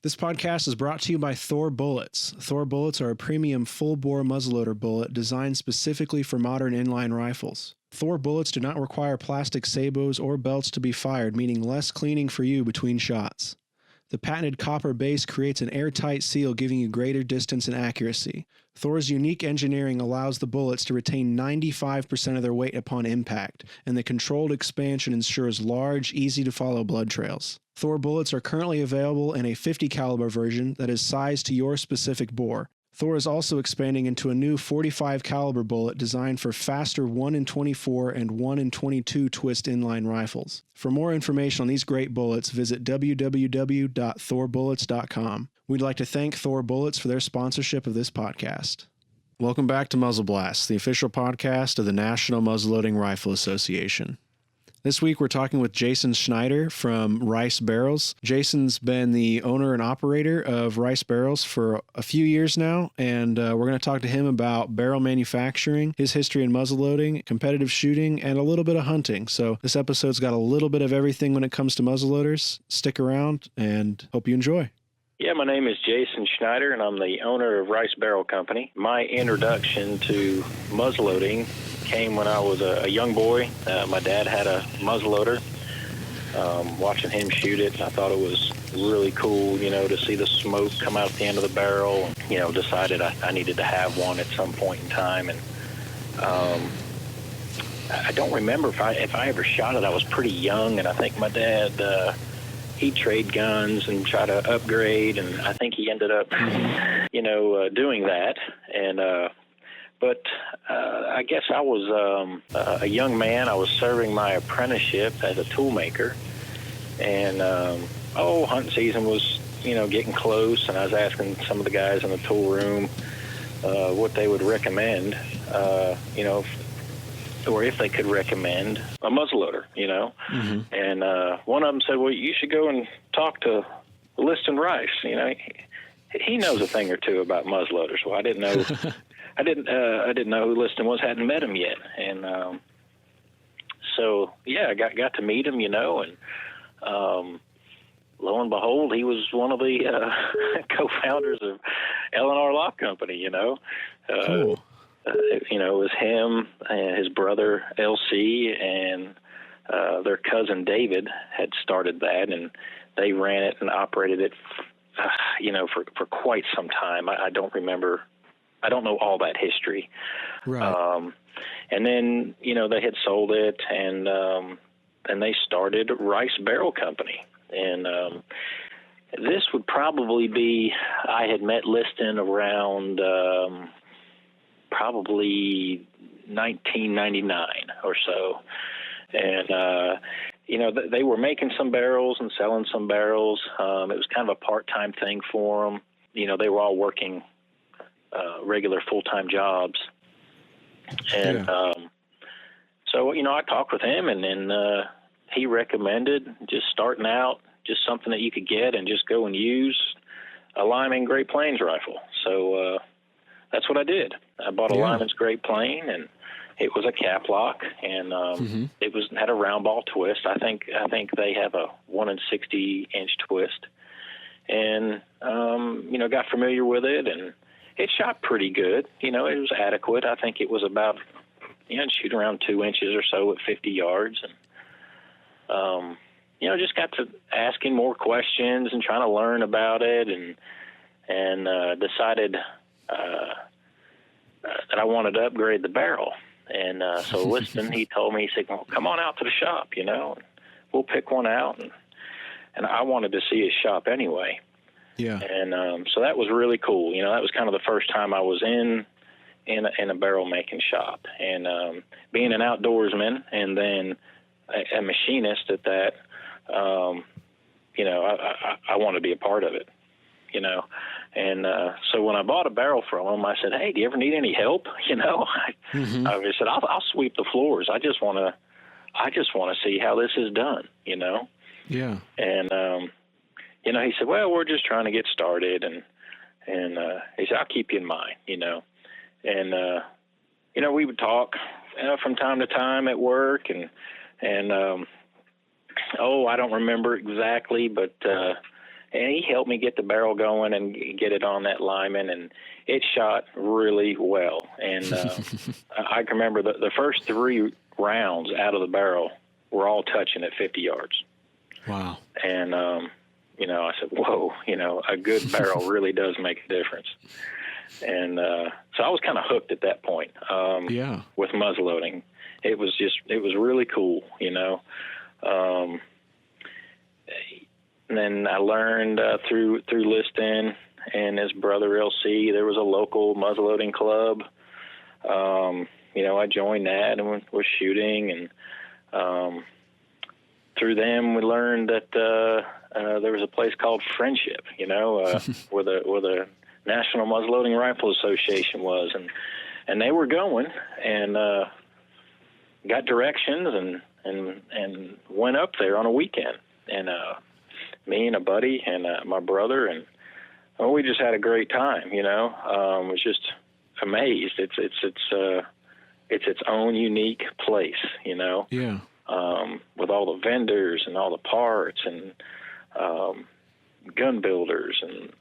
This podcast is brought to you by THOR Bullets. THOR Bullets are a premium full-bore muzzleloader bullet designed specifically for modern inline rifles. THOR Bullets do not require plastic sabots or belts to be fired, meaning less cleaning for you between shots. The patented copper base creates an airtight seal, giving you greater distance and accuracy. THOR's unique engineering allows the bullets to retain 95% of their weight upon impact, and the controlled expansion ensures large, easy-to-follow blood trails. THOR bullets are currently available in a 50 caliber version that is sized to your specific bore. THOR is also expanding into a new 45 caliber bullet designed for faster 1 in 24 and 1 in 22 twist inline rifles. For more information on these great bullets, visit www.thorbullets.com. We'd like to thank THOR Bullets for their sponsorship of this podcast. Welcome back to Muzzle Blast, the official podcast of the National Muzzleloading Rifle Association. This week, we're talking with Jason Schneider from Rice Barrels. Jason's been the owner and operator of Rice Barrels for a few years now, and we're going to talk to him about barrel manufacturing, his history in muzzleloading, competitive shooting, and a little bit of hunting. So this episode's got a little bit of everything when it comes to muzzleloaders. Stick around, and hope you enjoy. Yeah, my name is Jason Schneider, and I'm the owner of Rice Barrel Company. My introduction to muzzleloading came when I was a young boy. My dad had a muzzleloader. Watching him shoot it, I thought it was really cool, to see the smoke come out the end of the barrel. Decided I needed to have one at some point in time. And I don't remember if I ever shot it. I was pretty young, and I think my dad... he'd trade guns and try to upgrade, and I think he ended up, doing that. And but I guess I was a young man. I was serving my apprenticeship as a tool maker, and hunting season was getting close, and I was asking some of the guys in the tool room what they would recommend, or if they could recommend a muzzleloader, Mm-hmm. And one of them said, well, you should go and talk to Liston Rice. He knows a thing or two about muzzleloaders. Well, I didn't know. I didn't know who Liston was. Hadn't met him yet. And I got to meet him, and lo and behold, he was one of the co-founders of L&R Lock Company. Cool. It was him and his brother LC and their cousin David had started that, and they ran it and operated it, for quite some time. I don't remember. I don't know all that history. Right. And then they had sold it, and they started Rice Barrel Company, and this would probably be. I had met Liston around. Probably 1999 or so. And, they were making some barrels and selling some barrels. It was kind of a part-time thing for them. They were all working regular full-time jobs. And I talked with him, and then he recommended just starting out, just something that you could get and just go and use a Reaming Great Plains rifle. So that's what I did. I bought a Lyman's Great Plain, and it was a cap lock, and it had a round ball twist. I think they have a 1 in 60 inch twist, and got familiar with it, and it shot pretty good. It was adequate. I think it was about shoot around 2 inches or so at 50 yards, and just got to asking more questions and trying to learn about it, and decided. That I wanted to upgrade the barrel. And so Liston, he told me, he said, well, come on out to the shop, and we'll pick one out. And I wanted to see his shop anyway. Yeah. And so that was really cool. That was kind of the first time I was in a barrel making shop. And being an outdoorsman and then a machinist at that, I want to be a part of it, And so when I bought a barrel from him, I said, hey, do you ever need any help? I said, I'll sweep the floors. I just want to see how this is done, Yeah. And, he said, well, we're just trying to get started. And he said, I'll keep you in mind, And, we would talk from time to time at work, and I don't remember exactly, but and he helped me get the barrel going and get it on that lineman, and it shot really well. And I can remember the first 3 rounds out of the barrel were all touching at 50 yards. Wow. And, I said, whoa, a good barrel really does make a difference. And so I was kind of hooked at that point with muzzleloading. It was really cool, and then I learned through Liston and his brother LC, there was a local muzzleloading club. I joined that and was shooting, and through them we learned that there was a place called Friendship, where the National Muzzleloading Rifle Association was, and they were going, and got directions and went up there on a weekend, and me and a buddy and my brother, and we just had a great time. Was just amazed. It's its own unique place, with all the vendors and all the parts and gun builders and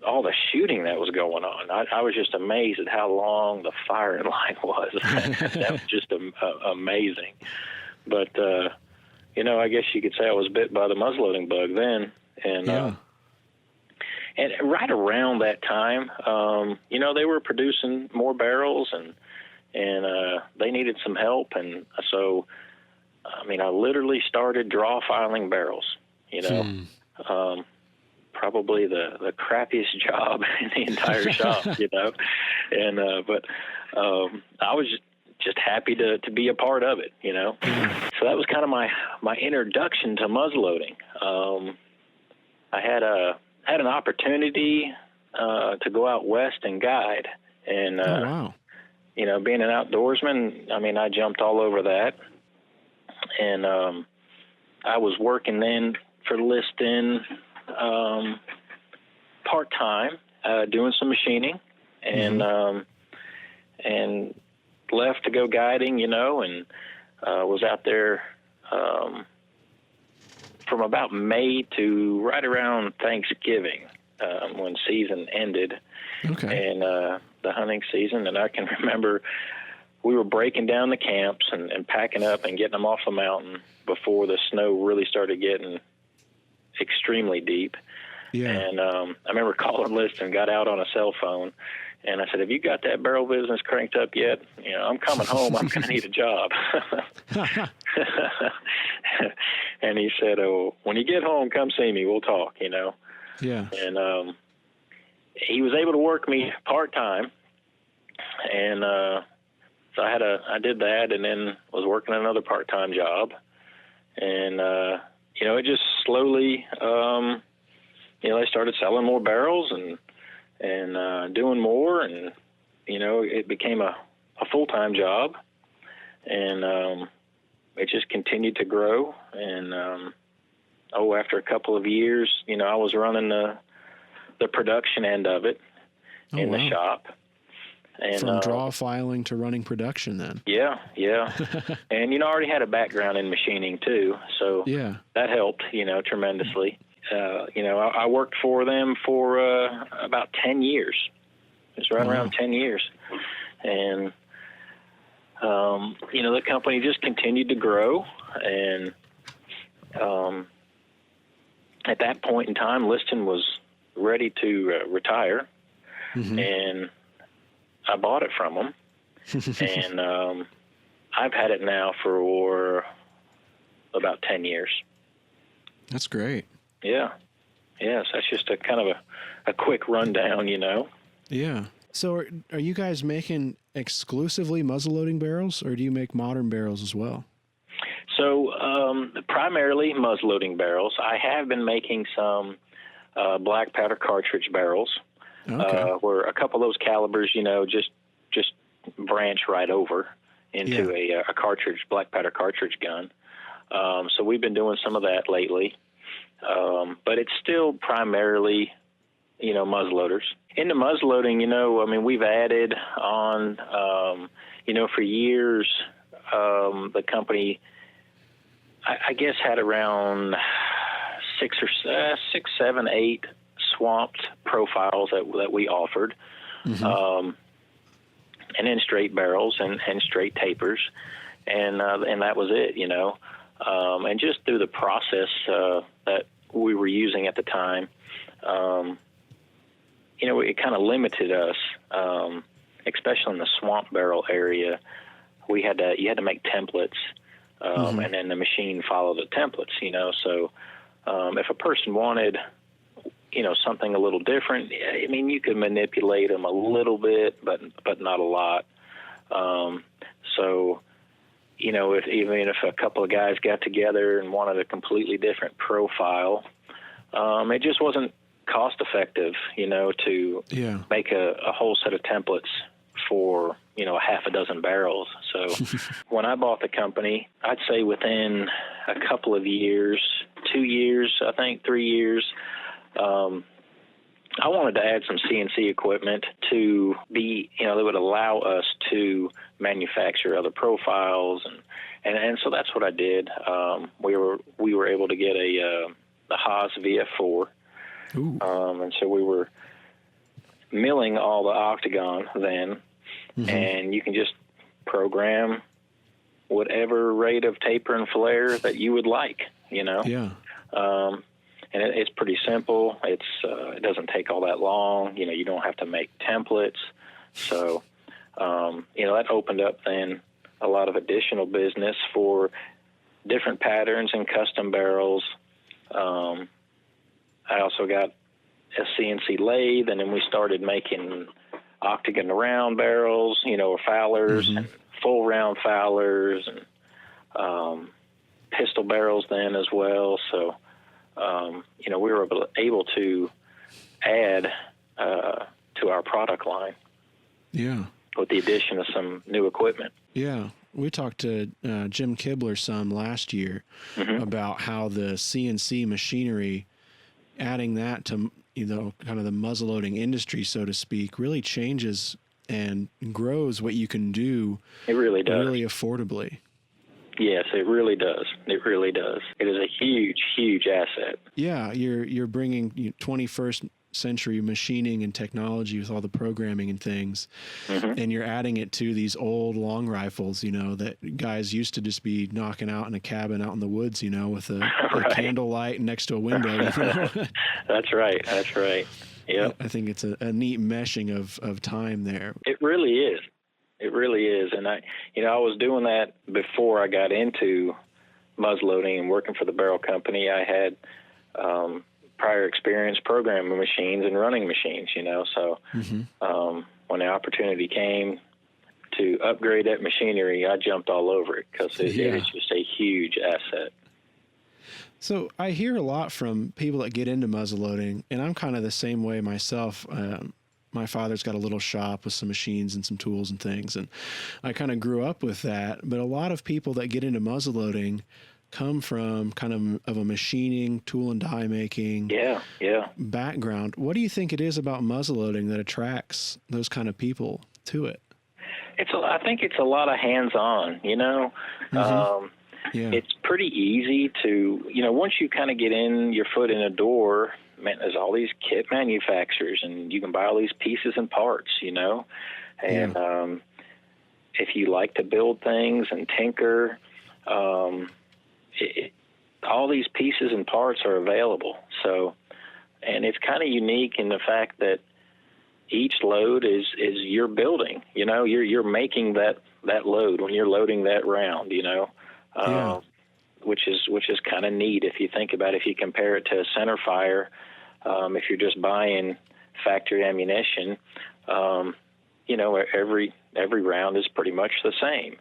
all the shooting that was going on. I was just amazed at how long the firing line was. That was just amazing. But, I guess you could say I was bit by the muzzleloading bug then. And and right around that time, they were producing more barrels and they needed some help. And so, I literally started draw filing barrels, probably the crappiest job in the entire shop, and but I was just happy to be a part of it, So that was kind of my introduction to muzzleloading. I had an opportunity to go out west and guide, and wow. Being an outdoorsman, I jumped all over that, and I was working then for Liston part-time, doing some machining, and and left to go guiding, and was out there from about May to right around Thanksgiving, when season ended, and the hunting season. And I can remember we were breaking down the camps and packing up and getting them off the mountain before the snow really started getting extremely deep. Yeah. And I remember calling Liston, got out on a cell phone, and I said, "Have you got that barrel business cranked up yet? I'm coming home. I'm going to need a job." And he said, "Oh, when you get home, come see me. We'll talk." Yeah. And he was able to work me part-time, and so I did that, and then was working another part-time job, and it just slowly, I started selling more barrels and doing more, and it became a full-time job, and it just continued to grow. And after a couple of years, I was running the production end of it in the shop. And from draw filing to running production then. Yeah. And, I already had a background in machining too. So that helped, tremendously. I worked for them for about 10 years. It's right around 10 years. And, the company just continued to grow. And at that point in time, Liston was ready to retire. And I bought it from them. And I've had it now for about 10 years. That's great. Yeah. Yes, that's just a kind of a quick rundown, Yeah. So are you guys making exclusively muzzleloading barrels, or do you make modern barrels as well? So primarily muzzleloading barrels. I have been making some black powder cartridge barrels, where a couple of those calibers, just branch right over into a cartridge, black powder cartridge gun. So we've been doing some of that lately. But it's still primarily, muzzleloaders. In the muzzleloading, we've added on, for years, the company, I guess, had around six, seven, eight swamped profiles that we offered, and then straight barrels and straight tapers, and that was it, and just through the process that we were using at the time, it kind of limited us, especially in the swamp barrel area. You had to make templates, and then the machine followed the templates, So if a person wanted, something a little different, I mean, you could manipulate them a little bit, but not a lot. Even if a couple of guys got together and wanted a completely different profile, it just wasn't cost effective, to make a whole set of templates for, a half a dozen barrels. So when I bought the company, I'd say within a couple of years, 2 years, I think 3 years, I wanted to add some CNC equipment to be, that would allow us to manufacture other profiles, and so that's what I did. We were able to get the Haas VF4, and so we were milling all the octagon then, and you can just program whatever rate of taper and flare that you would like, and it's pretty simple. It doesn't take all that long. You don't have to make templates. So, that opened up then a lot of additional business for different patterns and custom barrels. I also got a CNC lathe, and then we started making octagon round barrels, or fowlers, and full round fowlers, and pistol barrels then as well. So, we were able to add to our product line. Yeah. With the addition of some new equipment. Yeah. We talked to Jim Kibler some last year about how the CNC machinery, adding that to, kind of the muzzleloading industry, so to speak, really changes and grows what you can do. It really does. Really affordably. Yes, it really does. It really does. It is a huge, huge asset. Yeah, you're bringing 21st century machining and technology with all the programming and things, and you're adding it to these old long rifles, that guys used to just be knocking out in a cabin out in the woods, with a candle light next to a window. That's right. That's right. Yep. I think it's a neat meshing of time there. It really is. It really is. And I was doing that before I got into muzzleloading and working for the barrel company. I had prior experience programming machines and running machines, So when the opportunity came to upgrade that machinery, I jumped all over it because it is just a huge asset. So I hear a lot from people that get into muzzleloading, and I'm kind of the same way myself. My father's got a little shop with some machines and some tools and things, and I kind of grew up with that. But a lot of people that get into muzzleloading come from kind of a machining, tool and die making background. What do you think it is about muzzleloading that attracts those kind of people to it? I think it's a lot of hands-on, It's pretty easy to, once you kind of get your foot in a door, man, there's all these kit manufacturers, and you can buy all these pieces and parts, and if you like to build things and tinker, all these pieces and parts are available. So, and it's kind of unique in the fact that each load is you're building, you're making that load when you're loading that round, which is kind of neat if you think about it. If you compare it to a center fire, if you're just buying factory ammunition, every round is pretty much the same.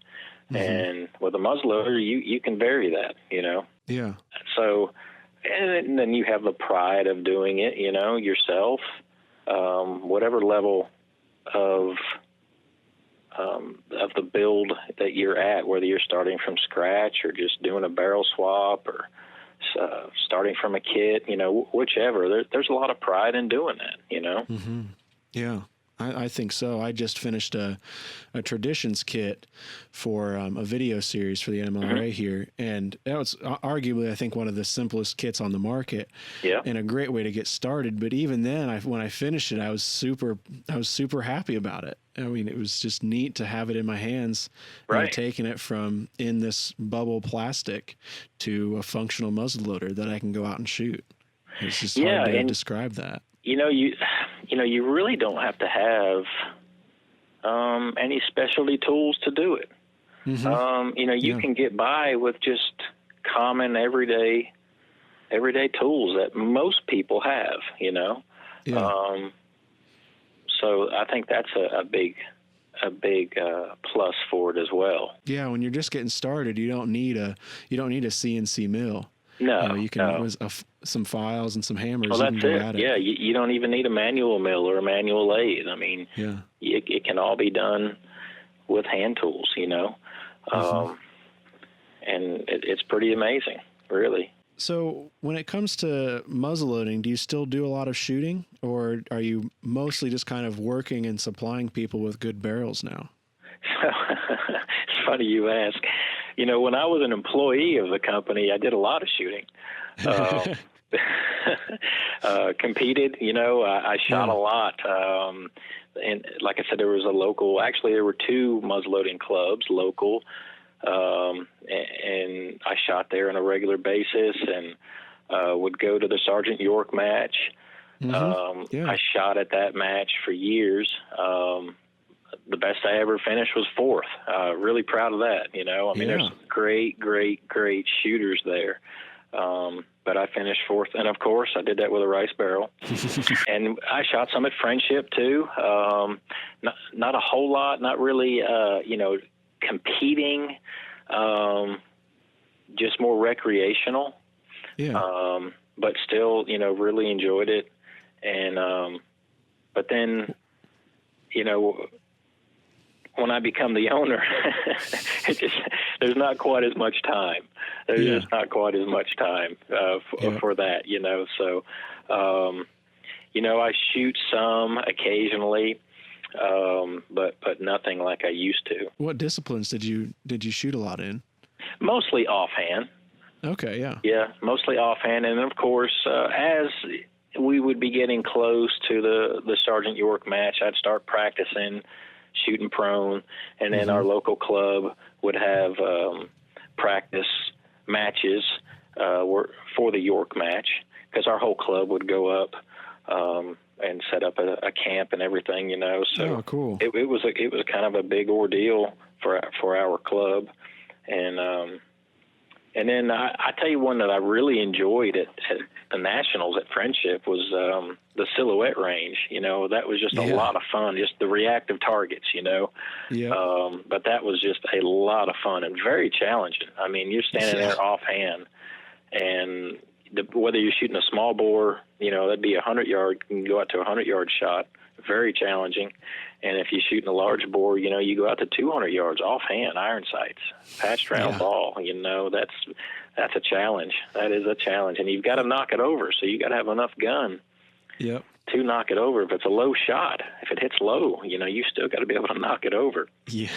And with a muzzleloader, you can vary that, Yeah. So, and then you have the pride of doing it, yourself, whatever level of the build that you're at, whether you're starting from scratch or just doing a barrel swap or starting from a kit, whichever. There's a lot of pride in doing that, Yeah. I think so. I just finished a traditions kit for a video series for the NMLRA here, and that was arguably, I think, one of the simplest kits on the market. Yeah. And a great way to get started. But even then, when I finished it, I was super happy about it. I mean, it was just neat to have it in my hands, right? Taking it from in this bubble plastic to a functional muzzleloader that I can go out and shoot. It's just hard to describe that. You really don't have to have any specialty tools to do it. You can get by with just common everyday tools that most people have. So I think that's a big plus for it as well. Yeah, when you're just getting started, you don't need a CNC mill. No, you can some files and some hammers. Well, that's it. Yeah, you don't even need a manual mill or a manual lathe. I mean, it can all be done with hand tools, and it's pretty amazing, really. So when it comes to muzzleloading, do you still do a lot of shooting, or are you mostly just kind of working and supplying people with good barrels now? It's funny you ask. When I was an employee of the company, I did a lot of shooting. Competed, I shot a lot. And like I said, there were two muzzleloading clubs local. And I shot there on a regular basis and would go to the Sergeant York match. I shot at that match for years. The best I ever finished was fourth. Really proud of that. There's some great shooters there. But I finished fourth. And of course I did that with a rice barrel. And I shot some at Friendship too. Not a whole lot, not really, competing, just more recreational. But still, really enjoyed it. And, but then, when I become the owner, there's not quite as much time. There's just not quite as much time for that, So, I shoot some occasionally, but nothing like I used to. What disciplines did you shoot a lot in? Mostly offhand. Okay, yeah. Yeah, mostly offhand, and of course, as we would be getting close to the Sergeant York match, I'd start practicing shooting prone, and then our local club would have practice matches for the York match, because our whole club would go up and set up a camp and everything, So cool. It was kind of a big ordeal for our club, and then I tell you one that I really enjoyed at the Nationals at Friendship was the silhouette range. That was just a lot of fun, just the reactive targets, But that was just a lot of fun and very challenging. I mean, you're standing there offhand, and whether you're shooting a small bore, that'd be 100-yard, you can go out to a 100-yard shot, very challenging. And if you're shooting a large bore, you go out to 200 yards offhand, iron sights, patched round ball. That's a challenge. That is a challenge, and you've got to knock it over. So you got to have enough gun to knock it over. If it's a low shot, if it hits low, you still got to be able to knock it over. Yeah.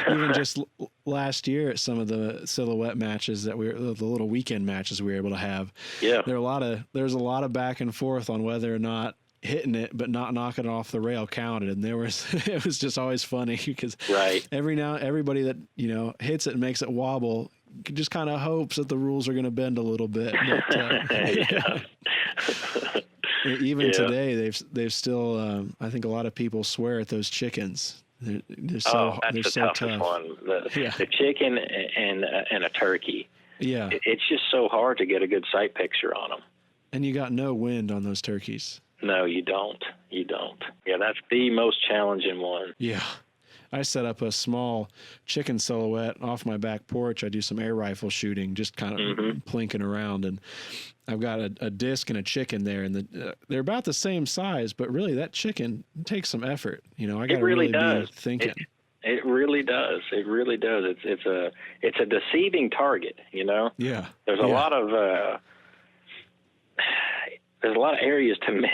Even just last year at some of the silhouette matches the little weekend matches we were able to have. Yeah. There's a lot of back and forth on whether or not hitting it but not knocking it off the rail counted, and it was just always funny because everybody that hits it and makes it wobble just kind of hopes that the rules are going to bend a little bit. But, even today they've still I think a lot of people swear at those chickens. They're so that's the toughest tough. one. The chicken and a turkey. Yeah, it's just so hard to get a good sight picture on them. And you got no wind on those turkeys. No, you don't. You don't. Yeah, that's the most challenging one. Yeah. I set up a small chicken silhouette off my back porch. I do some air rifle shooting, just kind of plinking around. And I've got a disc and a chicken there, and they're about the same size, but really that chicken takes some effort. I got to really be thinking. It really does. It really does. It's a deceiving target, Yeah. There's a lot of areas to miss.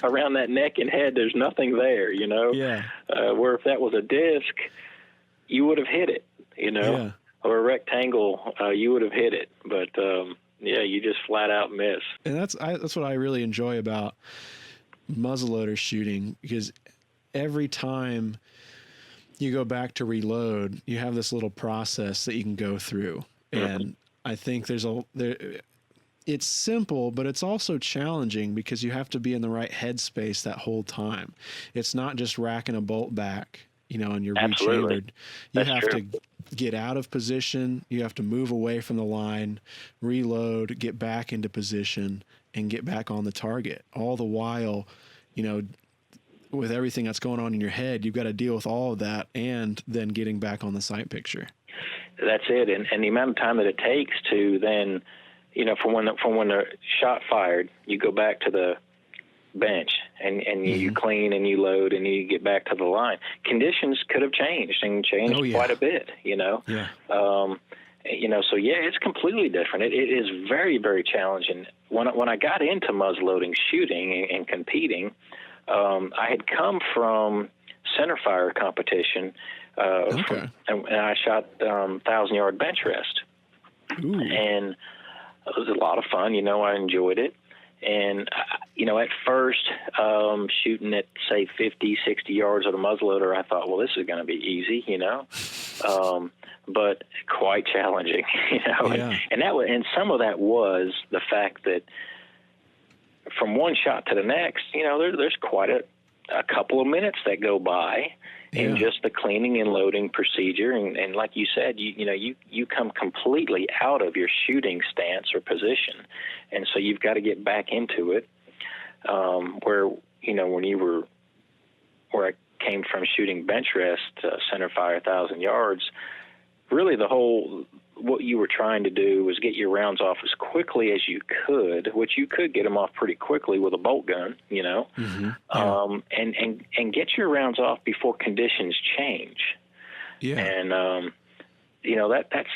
around that neck and head, there's nothing there, Yeah. Where if that was a disc, you would have hit it, Yeah. or a rectangle, you would have hit it. But, you just flat out miss. And that's what I really enjoy about muzzleloader shooting, because every time you go back to reload, you have this little process that you can go through. And I think it's simple, but it's also challenging because you have to be in the right headspace that whole time. It's not just racking a bolt back, and you're rechambered. You have to get out of position. You have to move away from the line, reload, get back into position, and get back on the target. All the while, with everything that's going on in your head, you've got to deal with all of that and then getting back on the sight picture. That's it. And the amount of time that it takes to then, from when the shot fired, you go back to the bench and you clean and you load and you get back to the line. Conditions could have changed quite a bit, Yeah. So it's completely different. It is very, very challenging. When I got into muzzleloading shooting and competing, I had come from centerfire competition, and I shot 1,000-yard bench rest. Ooh. And it was a lot of fun. I enjoyed it. And, at first, shooting at, say, 50, 60 yards with a muzzleloader, I thought, well, this is going to be easy, but quite challenging, Yeah. And some of that was the fact that from one shot to the next, there's quite a couple of minutes that go by in just the cleaning and loading procedure. And like you said, you come completely out of your shooting stance or position. And so you've got to get back into it, where I came from shooting bench rest, center fire 1,000 yards, really what you were trying to do was get your rounds off as quickly as you could, which you could get them off pretty quickly with a bolt gun, and get your rounds off before conditions change. Yeah. And, that's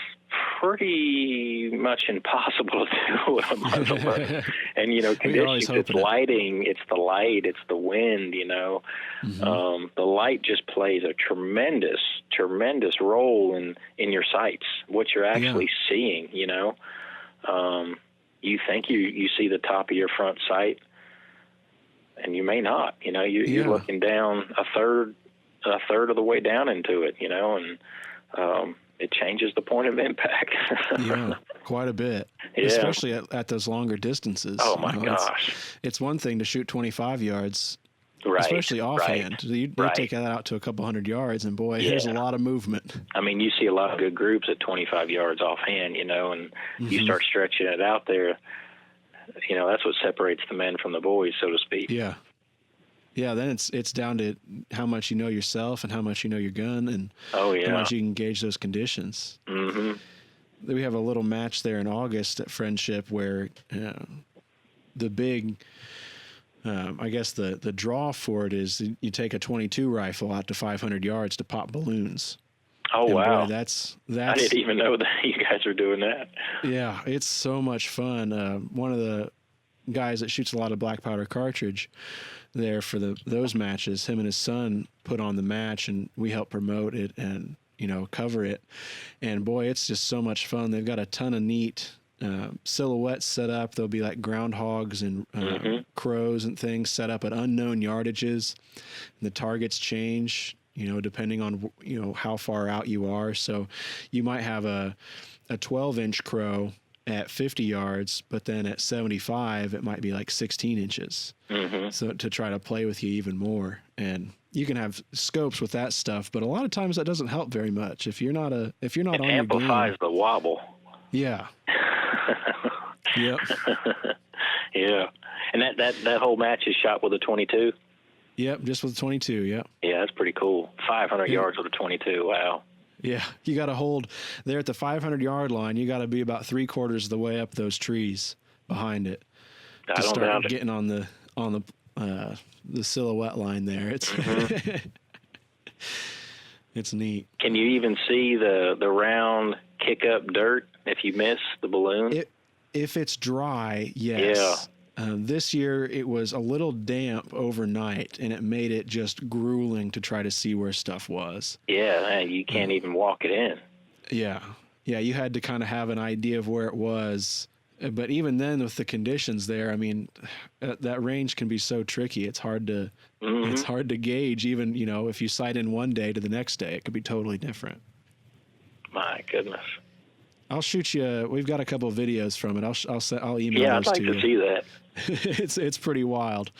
pretty much impossible to do with a muzzleloader. And, conditions, it's lighting, it's the light, it's the wind, the light just plays a tremendous role in your sights, what you're actually seeing, you think you see the top of your front sight, and you may not, you're looking down a third of the way down into it, and it changes the point of impact. Yeah, quite a bit, especially at those longer distances. Oh my gosh. It's one thing to shoot 25 yards, right, especially offhand. Right. You take that out to a couple hundred yards, and boy, there's a lot of movement. I mean, you see a lot of good groups at 25 yards offhand, and you start stretching it out there. That's what separates the men from the boys, so to speak. Yeah. Yeah, then it's down to how much you know yourself and how much you know your gun and how much you can gauge those conditions. Mm-hmm. We have a little match there in August at Friendship where the big, I guess the draw for it is you take a .22 rifle out to 500 yards to pop balloons. Oh, and wow. Boy, that's I didn't even know that you guys are doing that. Yeah, it's so much fun. One of the guys that shoots a lot of black powder cartridge there for those matches, him and his son put on the match, and we help promote it and cover it. And boy, it's just so much fun. They've got a ton of neat silhouettes set up. There'll be like groundhogs and crows and things set up at unknown yardages. And the targets change, depending on how far out you are. So you might have a 12-inch crow at 50 yards, but then at 75, it might be like 16 inches. Mm-hmm. So to try to play with you even more. And you can have scopes with that stuff, but a lot of times that doesn't help very much. If you're not on your game. It amplifies the wobble. Yeah. Yep. Yeah. And that whole match is shot with a .22? Yep, just with a .22, yep. Yeah, that's pretty cool. 500 yards with a .22, wow. Yeah, you got to hold there at the 500-yard line. You got to be about 3/4 of the way up those trees behind it to start getting on the silhouette line there. It's it's neat. Can you even see the round kick up dirt if you miss the balloon? If it's dry, yes. This year it was a little damp overnight, and it made it just grueling to try to see where stuff was. Yeah, you can't even walk it in. Yeah. Yeah, you had to kind of have an idea of where it was. But even then, with the conditions there, I mean, that range can be so tricky. It's hard to gauge. Even, you know, if you sight in one day to the next day, it could be totally different. My goodness. I'll shoot you. We've got a couple of videos from it. I'll email yeah, those I'd like to to see that. It's pretty wild.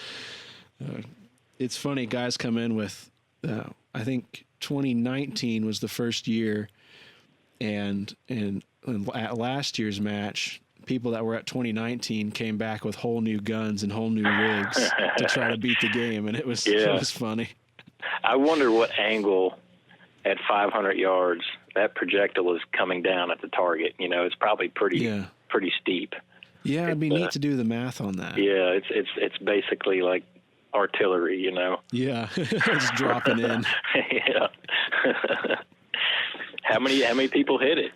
It's funny. Guys come in with, I think 2019 was the first year, and at last year's match, people that were at 2019 came back with whole new guns and whole new rigs to try to beat the game, and it was funny. I wonder what angle at 500 yards that projectile is coming down at the target. You know, it's probably pretty steep. Yeah, it'd be neat to do the math on that. Yeah, it's basically like artillery, you know. Yeah, just dropping in. Yeah. How many people hit it?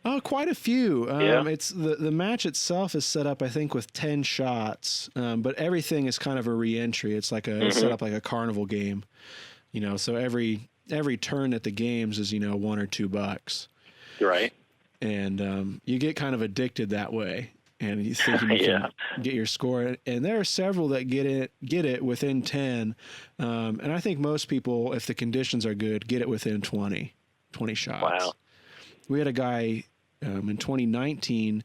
Oh, quite a few. Yeah. It's the match itself is set up, I think, with 10 shots, but everything is kind of a re-entry. It's like it's set up like a carnival game, you know. So every turn at the games is, you know, $1 or $2. Right. And you get kind of addicted that way, and you think you can get your score. And there are several that get it within 10, and I think most people, if the conditions are good, get it within 20 shots. Wow. We had a guy in 2019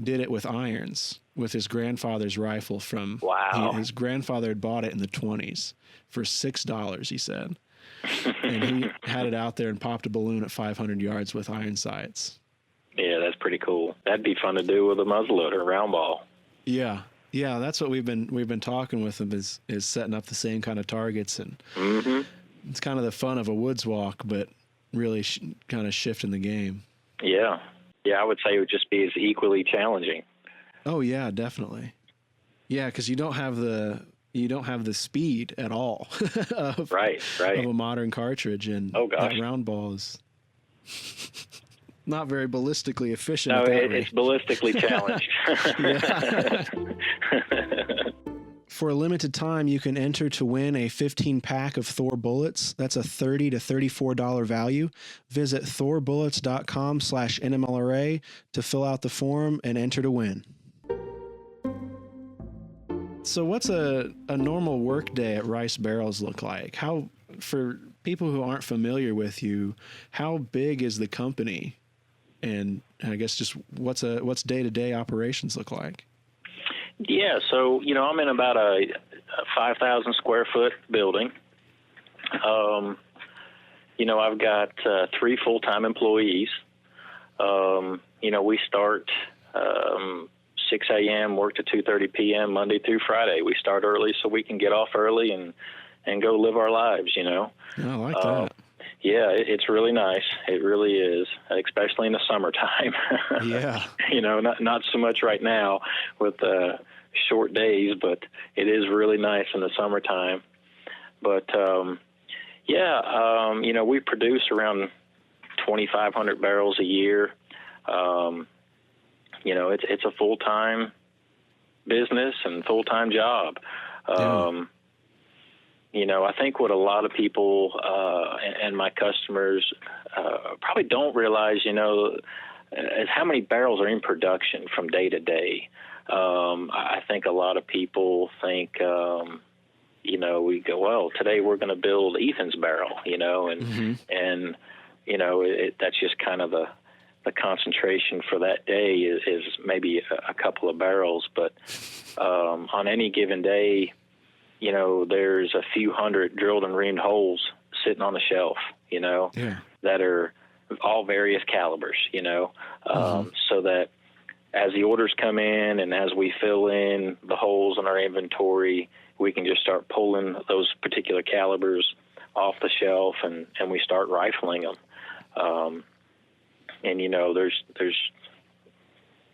did it with irons with his grandfather's rifle from. Wow. His grandfather had bought it in the 20s for $6, he said. And he had it out there and popped a balloon at 500 yards with iron sights. Yeah, that's pretty cool. That'd be fun to do with a muzzleloader, round ball. Yeah. Yeah, that's what we've been talking with him is setting up the same kind of targets, and it's kind of the fun of a woods walk, but really kind of shifting the game. Yeah. Yeah, I would say it would just be as equally challenging. Oh yeah, definitely. Yeah, because you don't have the speed at all of a modern cartridge, and that round ball is not very ballistically efficient. No, it's ballistically challenged. For a limited time, you can enter to win a 15-pack of THOR Bullets. That's a $30 to $34 value. Visit thorbullets.com/NMLRA to fill out the form and enter to win. So what's a normal work day at Rice Barrels look like? How, for people who aren't familiar with you, how big is the company? And I guess just what's day-to-day operations look like? Yeah, so, you know, I'm in about a 5,000 square foot building. You know, I've got 3 full-time employees. You know, we start 6 a.m., work to 2:30 p.m. Monday through Friday. We start early so we can get off early and go live our lives, you know. I like that. Yeah, it's really nice. It really is, especially in the summertime. Yeah. You know, not so much right now with short days, but it is really nice in the summertime. But, you know, we produce around 2,500 barrels a year. You know, it's a full-time business and full-time job. You know, I think what a lot of people and my customers probably don't realize, you know, is how many barrels are in production from day to day. I think a lot of people think, you know, we go, well, today we're going to build Ethan's barrel, you know, and you know, that's just kind of the concentration for that day is maybe a couple of barrels. But on any given day, you know, there's a few hundred drilled and reamed holes sitting on the shelf, you know, that are all various calibers, you know, so that as the orders come in and as we fill in the holes in our inventory, we can just start pulling those particular calibers off the shelf and we start rifling them. And, you know, there's,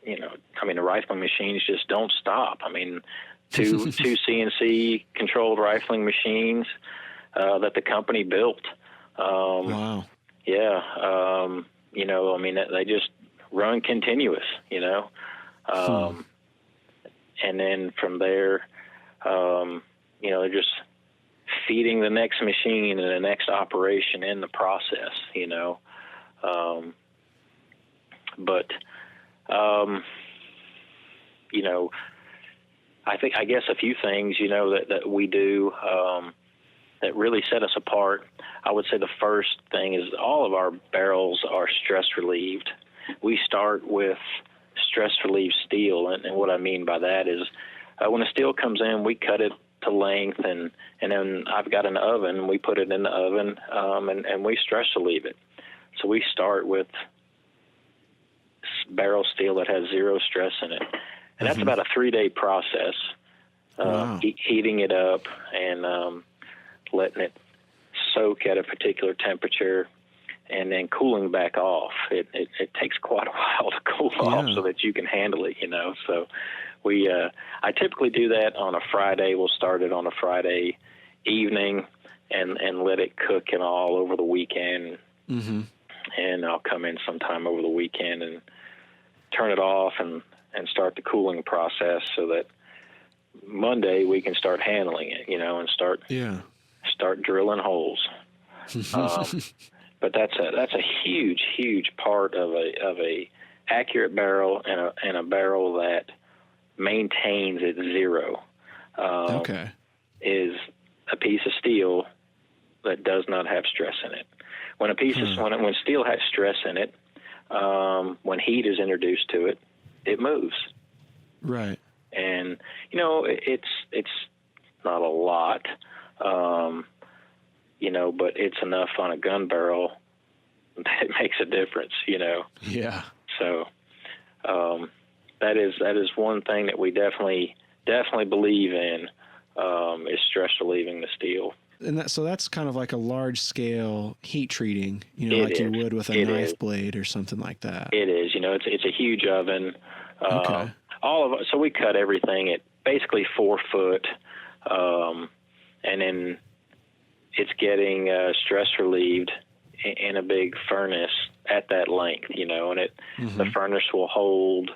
you know, I mean, the rifling machines just don't stop. I mean, two CNC controlled rifling machines that the company built. Wow. Yeah. You know, I mean, they just run continuous, you know. and then from there, they're just feeding the next machine and the next operation in the process, I guess a few things, that we do that really set us apart. I would say the first thing is all of our barrels are stress relieved. We start with stress relieved steel, and what I mean by that is when a steel comes in, we cut it to length, and then I've got an oven. We put it in the oven, and we stress relieve it. So we start with barrel steel that has zero stress in it, and that's about a 3-day process. Wow. Heating it up and letting it soak at a particular temperature, and then cooling back off. It takes quite a while to cool off so that you can handle it, So I typically do that on a Friday. We'll start it on a Friday evening and let it cook and all over the weekend. Mm-hmm. And I'll come in sometime over the weekend and turn it off and start the cooling process so that Monday we can start handling it, and start drilling holes. But that's a huge part of a accurate barrel and a barrel that maintains its zero. Is a piece of steel that does not have stress in it. When when steel has stress in it, when heat is introduced to it, it moves. Right. And it's not a lot, but it's enough on a gun barrel that it makes a difference. Yeah. So that is one thing that we definitely believe in, is stress relieving the steel. And that's kind of like a large scale heat treating, like you would with a knife blade or something like that. It is, it's a huge oven. Okay. So we cut everything at basically 4 foot, and then it's getting stress relieved in a big furnace at that length, and the furnace will hold,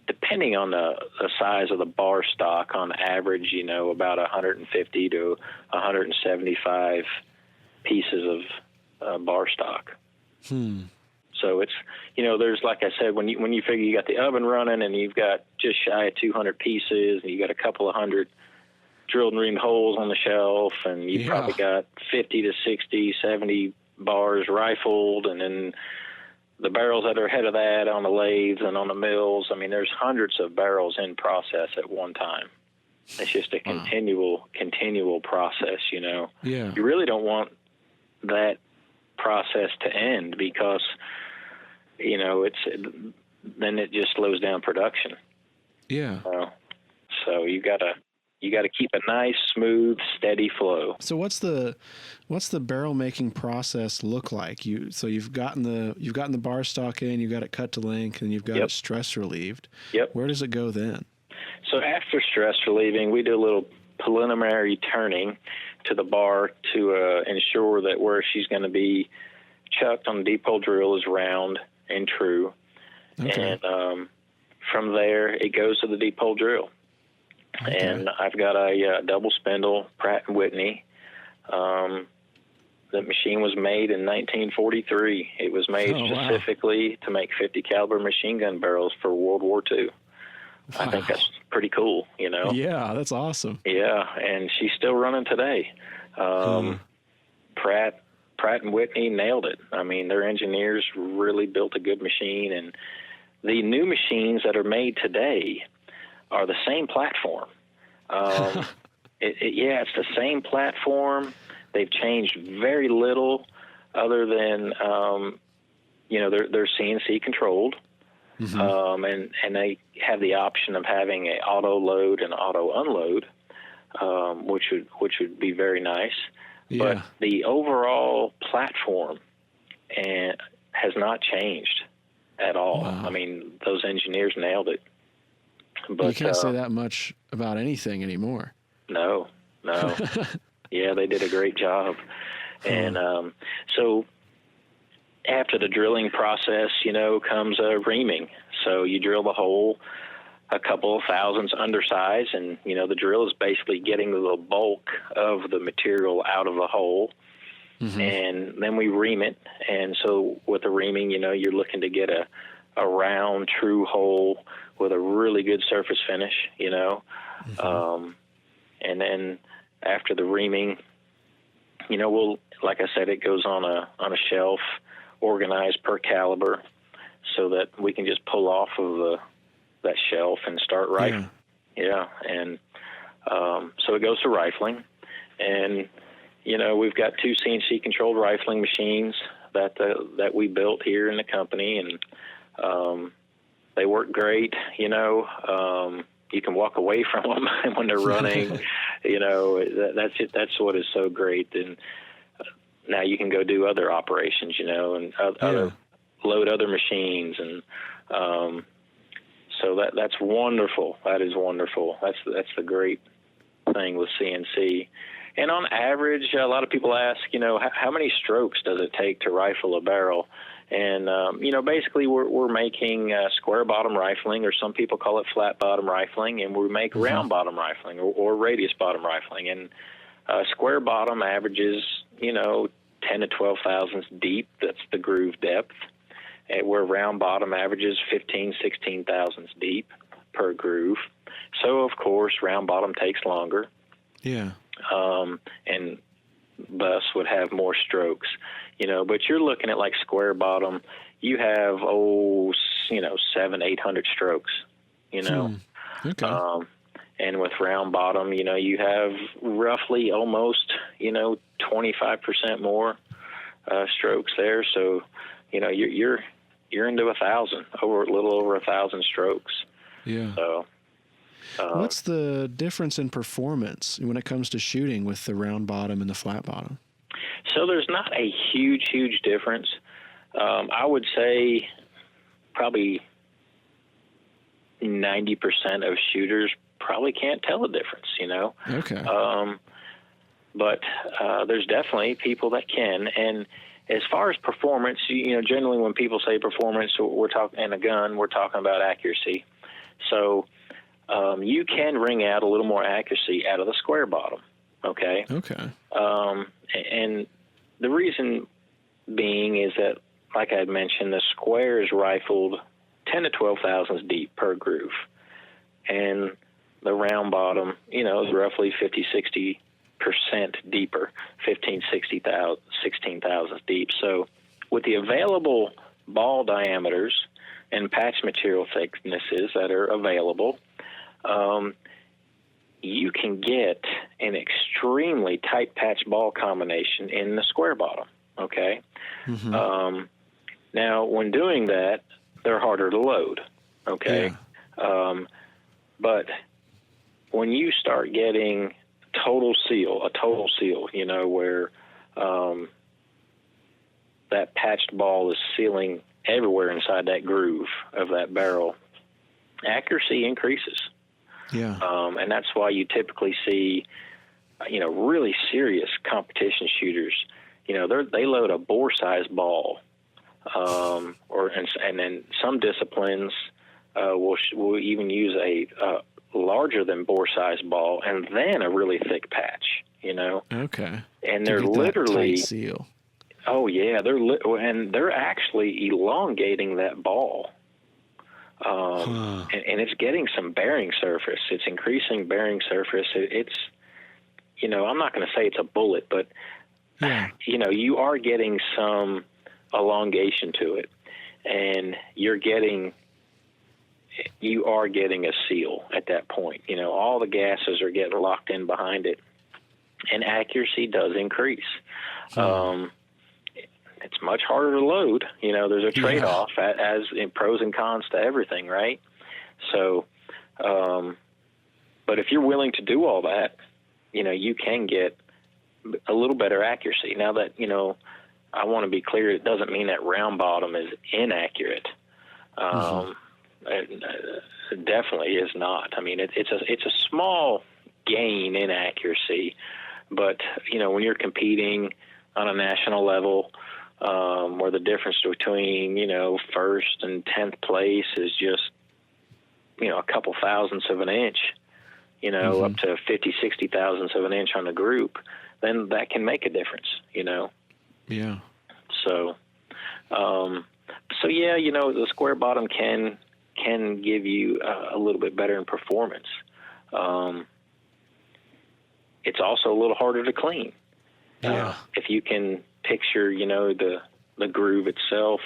depending on the size of the bar stock, on average, about 150 to 175 pieces of bar stock. So it's, there's, like I said, when you figure you got the oven running and you've got just shy of 200 pieces and you got a couple of hundred drilled and reamed holes on the shelf, and you've probably got 50 to 60, 70 bars rifled, and then the barrels that are ahead of that on the lathes and on the mills. I mean, there's hundreds of barrels in process at one time. It's just a continual process, Yeah. You really don't want that process to end because, then it just slows down production. Yeah. So you gotta keep a nice, smooth, steady flow. So what's the barrel making process look like? You've gotten the bar stock in, you've got it cut to length, and you've got it stress relieved. Yep. Where does it go then? So after stress relieving, we do a little preliminary turning to the bar to ensure that where she's going to be chucked on the deep hole drill is round and true. Okay. And from there, it goes to the deep hole drill. Okay. And I've got a double spindle Pratt & Whitney. The machine was made in 1943. It was made specifically to make 50 caliber machine gun barrels for World War II. Wow. I think that's pretty cool, Yeah, that's awesome. Yeah, and she's still running today. Pratt & Whitney nailed it. I mean, their engineers really built a good machine, and the new machines that are made today are the same platform. It's the same platform. They've changed very little other than, they're CNC controlled. Mm-hmm. And they have the option of having an auto load and auto unload, which would be very nice. Yeah. But the overall platform has not changed at all. Wow. I mean, those engineers nailed it. But you can't say that much about anything anymore. No. Yeah, they did a great job. And so after the drilling process, comes reaming. So you drill the hole. a couple of thousandths undersize, and the drill is basically getting the bulk of the material out of the hole. And then we ream it. And so with the reaming, you're looking to get a round, true hole with a really good surface finish, and then after the reaming, like I said, it goes on a shelf, organized per caliber, so that we can just pull off of that shelf and start rifling. And so it goes to rifling, and we've got 2 CNC controlled rifling machines that we built here in the company, and they work great. You can walk away from them when they're running. That's it. That's what is so great. And now you can go do other operations, and load other machines, and so that's wonderful. That is wonderful. That's the great thing with CNC. And on average, a lot of people ask, how many strokes does it take to rifle a barrel? And, basically we're making square bottom rifling, or some people call it flat bottom rifling, and we make round bottom rifling or radius bottom rifling. And square bottom averages, 10 to 12 thousandths deep. That's the groove depth. Where round bottom averages 15, 16 thousandths deep per groove. So, of course, round bottom takes longer. Yeah. And thus would have more strokes, but you're looking at like square bottom, you have, 700-800 strokes, Okay. And with round bottom, you have roughly almost, 25% more, strokes there. So, you're into 1,000, a little over 1,000 strokes. Yeah. So, what's the difference in performance when it comes to shooting with the round bottom and the flat bottom? So there's not a huge difference. I would say probably 90% of shooters probably can't tell the difference, Okay. But there's definitely people that can. And as far as performance, generally when people say performance, we're talking in a gun, we're talking about accuracy. So you can wring out a little more accuracy out of the square bottom. Okay. Okay. And the reason being is that, like I had mentioned, the square is rifled 10 to 12 thousandths deep per groove, and the round bottom, is roughly 50-60% deeper, 16 thousandths deep. So with the available ball diameters and patch material thicknesses that are available, you can get an extremely tight patch ball combination in the square bottom. Okay. Now, when doing that, they're harder to load. Okay. Yeah. But when you start getting a total seal, where that patched ball is sealing everywhere inside that groove of that barrel, accuracy increases. Yeah. And that's why you typically see, really serious competition shooters, they load a bore-size ball, and then some disciplines will even use a larger than bore-size ball and then a really thick patch, Okay. And they're literally tight seal. Oh yeah, they're actually elongating that ball. And it's getting some bearing surface. It's increasing bearing surface. It's, I'm not going to say it's a bullet, but, yeah. You are getting some elongation to it, and you are getting a seal at that point. All the gases are getting locked in behind it, and accuracy does increase. It's much harder to load. There's a trade-off, as in pros and cons to everything, right? So, but if you're willing to do all that, you can get a little better accuracy. Now that, I want to be clear, it doesn't mean that round bottom is inaccurate. It definitely is not. I mean, it's a small gain in accuracy, but, when you're competing on a national level, where the difference between, first and 10th place is just, a couple thousandths of an inch, up to 50, 60 thousandths of an inch on the group, then that can make a difference, Yeah. So, yeah, the square bottom can give you a little bit better in performance. It's also a little harder to clean. Yeah. If you can picture, the groove itself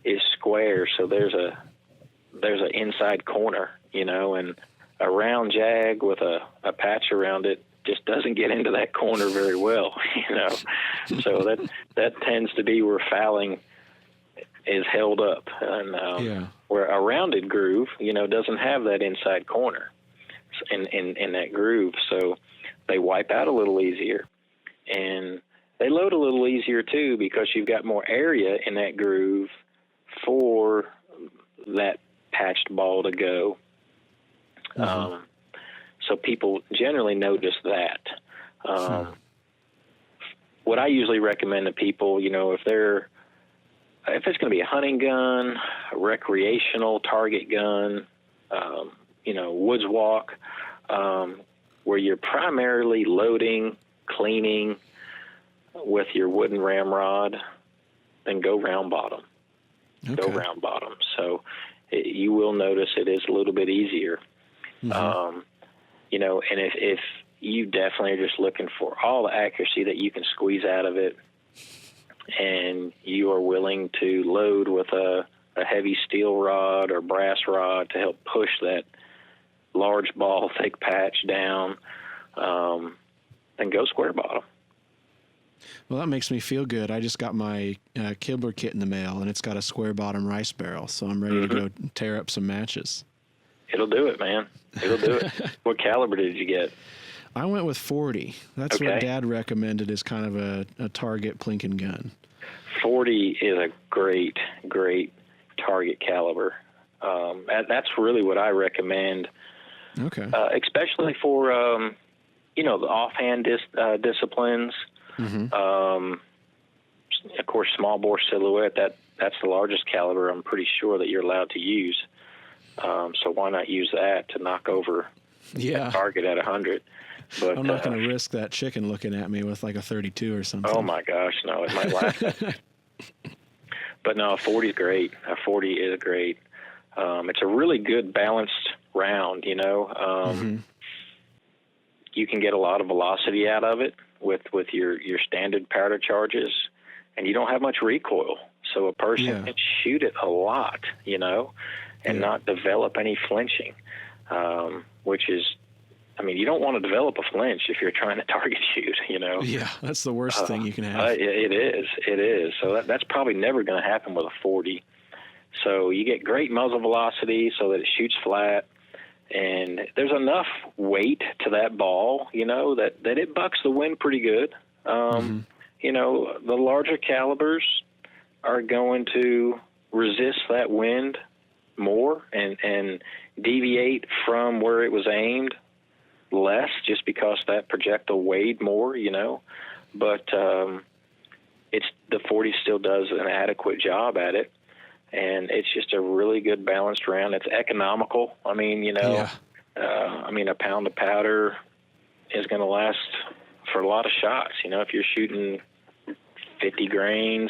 is square, so there's an inside corner, and a round jag with a patch around it just doesn't get into that corner very well, So that tends to be where fouling is held up, and where a rounded groove, doesn't have that inside corner in that groove, so they wipe out a little easier, and they load a little easier too because you've got more area in that groove for that patched ball to go. So people generally notice that. What I usually recommend to people, if it's going to be a hunting gun, a recreational target gun, woods walk, where you're primarily loading, cleaning with your wooden ramrod, then go round bottom. Okay. Go round bottom. So you will notice it is a little bit easier. And if you definitely are just looking for all the accuracy that you can squeeze out of it, and you are willing to load with a heavy steel rod or brass rod to help push that large ball, thick patch down, then go square bottom. Well, that makes me feel good. I just got my Kibler kit in the mail, and it's got a square bottom rice barrel, so I'm ready to go tear up some matches. It'll do it, man. It'll do it. What caliber did you get? I went with 40. That's what Dad recommended as kind of a target plinking gun. 40 is a great, great target caliber. That's really what I recommend. Okay. Especially for, the offhand disciplines. Of course, small bore silhouette, that's the largest caliber I'm pretty sure that you're allowed to use. So why not use that to knock over a target at 100? But I'm not going to risk that chicken looking at me with like a 32 or something. Oh my gosh, no, it might laugh at me. But no, a 40 is great. A 40 is great. It's a really good balanced round, You can get a lot of velocity out of it with your standard powder charges, and you don't have much recoil. So a person can shoot it a lot, and not develop any flinching, which is, you don't want to develop a flinch if you're trying to target shoot, Yeah, that's the worst thing you can have. It is. So that's probably never going to happen with a 40. So you get great muzzle velocity so that it shoots flat, and there's enough weight to that ball, that it bucks the wind pretty good. The larger calibers are going to resist that wind more and deviate from where it was aimed less, just because that projectile weighed more, but it's the 40 still does an adequate job at it, and it's just a really good balanced round. It's economical. A pound of powder is going to last for a lot of shots. If you're shooting 50 grains,